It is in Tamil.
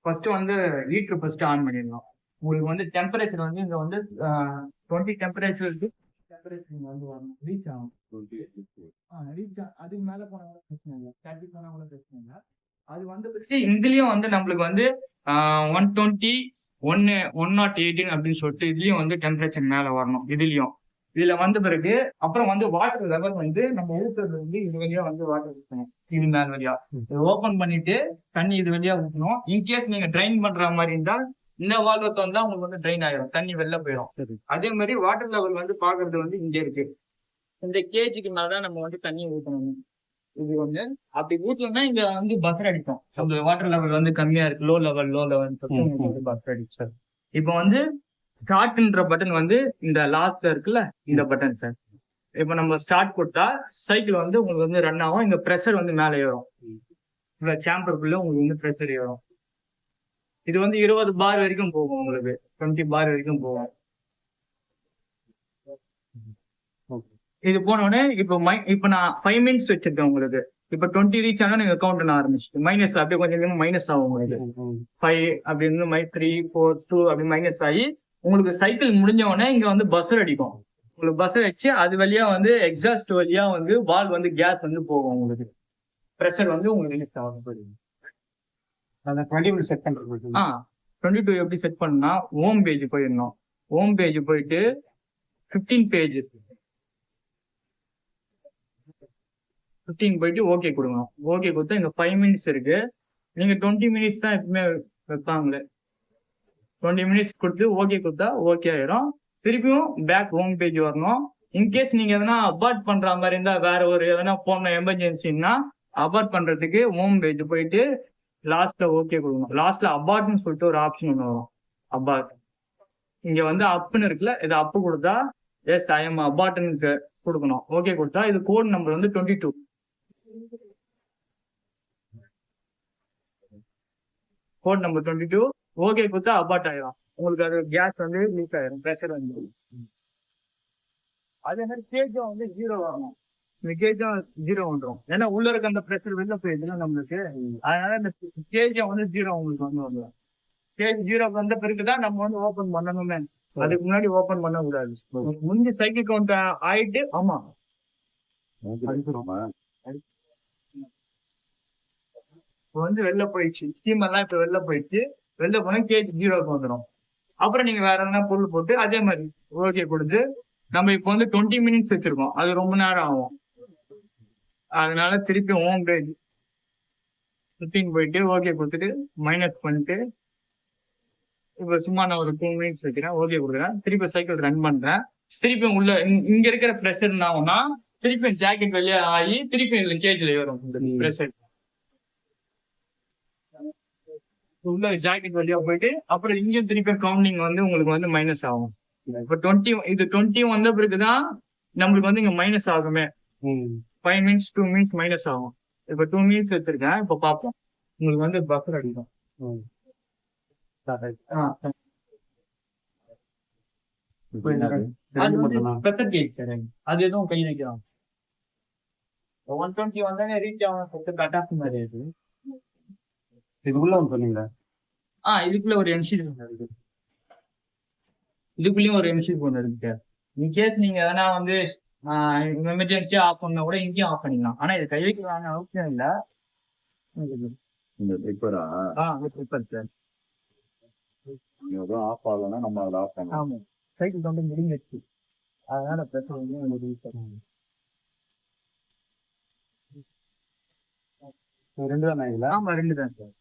ஃபர்ஸ்ட் வந்து ஹீட்டர் ஃபர்ஸ்ட் ஆன் பண்ணிடணும். உங்களுக்கு வந்து டெம்பரேச்சர் வந்து இங்க வந்து 20 டெம்பரேச்சர் இருக்கு. டெம்பரேச்சர் இங்க வந்து வரணும், ரீச் ஆகும். ரீச் அதுக்கு மேல போனா கூட பிரச்சனை இல்லை, 30 போனா கூட பிரச்சனை இல்லை. அது வந்து இதுலயும் வந்து நம்மளுக்கு வந்து 120 118 அப்படின்னு சொல்லிட்டு இதுலயும் வந்து டெம்பரேச்சர் மேல வரணும். இதுல வந்த பிறகு அப்புறம் வந்து வாட்டர் லெவல் வந்து நம்ம ஊத்துறது வந்து இது வழியா வந்து வாட்டர் ஊற்றணும். இது மேல வழியா ஓபன் பண்ணிட்டு தண்ணி இது வழியா ஊற்றணும். இன்கேஸ் நீங்க ட்ரைன் பண்ற மாதிரி இருந்தா இந்த வால்வை திறந்தா உங்களுக்கு வந்து ட்ரைன் ஆயிடும், தண்ணி வெளில போயிடும். அதே மாதிரி வாட்டர் லெவல் வந்து பாக்குறது வந்து இங்க இருக்கு. இந்த கேஜுக்கு மேலதான் நம்ம வந்து தண்ணி ஊற்றணும். இது வந்து அப்படி ஊற்றலன்னா இங்க வந்து பஃபர் அடிக்கும். அந்த வாட்டர் லெவல் வந்து கம்மியா இருக்கு, லோ லெவல் பஃபர் அடிச்சு. இப்போ வந்து ஸ்டார்ட்ன்ற பட்டன் வந்து இந்த லாஸ்ட்ல இருக்குல்ல, இந்த பட்டன் சார். இப்ப நம்ம ஸ்டார்ட் கொடுத்தா சைக்கிள் வந்து உங்களுக்கு வந்து ரன் ஆகும். இங்க ப்ரெஷர் வந்து மேலே ஏறும், இந்த சேம்பருக்குள்ள உங்களுக்கு வந்து ப்ரெஷர் ஏறும். இது வந்து 20 பார் வரைக்கும் போகும், உங்களுக்கு 20 பார் வரைக்கும் போகும். இது போனோடனே இப்ப நான் 5 மினிட்ஸ் வச்சிருக்கேன் உங்களுக்கு. இப்ப 20 ரீச் ஆனா நீங்க கவுண்ட் பண்ண ஆரம்பிச்சு மைனஸ் அப்படியே கொஞ்சம் மைனஸ் ஆகும் உங்களுக்கு. 5 அப்படின்னு 3 4 2 அப்படி மைனஸ் ஆகி உங்களுக்கு சைக்கிள் முடிஞ்ச உடனே இங்க வந்து பஸ்ஸர் அடிக்கும். உங்களுக்கு பஸ்ஸர் அடிச்சு அது வழியா வந்து எக்ஸாஸ்ட் வழியா வந்து வால் வந்து கேஸ் வந்து போகும். உங்களுக்கு ப்ரெஷர் வந்து உங்களுக்கு ரிலீஸ் ஆகும். 22 செட் பண்றது. 22 எப்படி செட் பண்ணா, ஹோம் பேஜ் போயிடணும். ஹோம் பேஜ் போயிட்டு 15 பேஜ் 15 போயிட்டு ஓகே கொடுங்க. ஓகே கொடுத்தா இங்க 5 மினிட்ஸ் இருக்கு. நீங்க 20 மினிட்ஸ் தான் எப்பவுமே வைப்பாங்களே. 20 மினிட்ஸ் கொடுத்து ஓகே கொடுத்தா ஓகே ஆயிரும். திருப்பியும் பேக் ஹோம் பேஜ் வரணும். இன்கேஸ் நீங்க எதனா அபார்ட் பண்ற மாதிரி இருந்தா, வேற ஒரு எதனா போன எமர்ஜென்சின்னா அபார்ட் பண்றதுக்கு ஹோம் பேஜ் போயிட்டு லாஸ்ட்ல ஓகே கொடுக்கணும். லாஸ்ட்ல அபார்ட்னு சொல்லிட்டு ஒரு ஆப்ஷன் ஒன்று வரும், அபார்ட். இங்க வந்து அப்புன்னு இருக்குல்ல, இது அப்பு கொடுத்தா எஸ் ஐ எம் அபார்ட்னு கொடுக்கணும். ஓகே கொடுத்தா இது கோட் நம்பர் வந்து 22. கோட் நம்பர் 22 ஓகே கொடுத்தா அபார்ட் ஆயிரும். உங்களுக்கு அது கேஸ் வந்து லீக் ஆயிரும், ப்ரெஷர் வந்து. அதே மாதிரி கேஜும் வந்து 0 வரணும். இந்த கேஜும் 0 வந்துடும். ஏன்னா உள்ள இருக்க அந்த ப்ரெஷர் வெளில போயிடுதுன்னா நம்மளுக்கு. அதனால இந்த கேஜும் வந்து 0 உங்களுக்கு வந்து வந்துடும். கேஜ் 0 வந்த பிறகுதான் நம்ம வந்து ஓபன் பண்ணணுமே. அதுக்கு முன்னாடி ஓபன் பண்ண கூடாது. முடிஞ்ச சைக்கிள் கவுண்ட் ஆயிட்டு. ஆமா, இப்போ வந்து வெளில போயிடுச்சு, ஸ்டீம் எல்லாம் இப்ப வெளில போயிடுச்சு. வெளில போனா கேஜ் 0க்கு வந்துடும். அப்புறம் நீங்க வேற எதனா பொருள் போட்டு அதே மாதிரி ஓகே கொடுத்து, நம்ம இப்போ வந்து 20 மினிட்ஸ் வச்சிருக்கோம், அது ரொம்ப நேரம் ஆகும். அதனால திருப்பி ஹோம் பேஜ் 15 போயிட்டு ஓகே கொடுத்துட்டு மைனஸ் பண்ணிட்டு இப்ப சும்மா நான் ஒரு 2 மினிட்ஸ் வைக்கிறேன், ஓகே கொடுக்குறேன். திருப்பி சைக்கிள் ரன் பண்றேன். திருப்பி உள்ள இங்க இருக்கிற ப்ரெஷர் என்ன ஆகும்னா திருப்பி ஜாக்கெட் வெளியே ஆகி திருப்பி கேஜ்ல ஏறும் ப்ரெஷர். உள்ள ஜாக்கெட் வழியா போயிட்டு அப்புறம் இங்கேயும் திருப்பி கவுண்டிங் வந்து உங்களுக்கு வந்து மைனஸ் ஆகும். இப்ப 20 வந்த பிறகுதான் நம்மளுக்கு வந்து இங்க மைனஸ் ஆகுமே. 5 மினிட்ஸ் 2 மினிட்ஸ் மைனஸ் ஆகும். இப்ப 2 மினிட்ஸ் வச்சிருக்கேன். இப்ப பாப்போம் உங்களுக்கு வந்து பஃபர் அடிக்கும். அது எதுவும் கை வைக்கலாம். 120 வந்தானே ரீச் ஆகும் கட் ஆஃப் மாதிரி இருக்கு. இதுக்குள்ள ஒன்று சொன்னீங்களா? இதுக்குள்ள ஒரு எம்சி இருக்கு. இதுக்குள்ளயும் ஒரு எம்சி ஒன்று இருக்கு. இன்கேஸ் நீங்க எதனா வந்து எமர்ஜென்சியா ஆஃப் பண்ணா கூட இங்கேயும் ஆஃப் பண்ணிக்கலாம். ஆனா இது கை வைக்கலான அவசியம் இல்ல. இந்த ட்ரிப்பரா? Tripper sir. ஆஃப் ஆகலன்னா நம்ம அதை ஆஃப் பண்ணலாம். ஆமா, சைக்கிள் வந்து முடிஞ்சிச்சு. அதனால பிரச்சனை வந்து 2 தான். ஆமா 2 தான் சார்.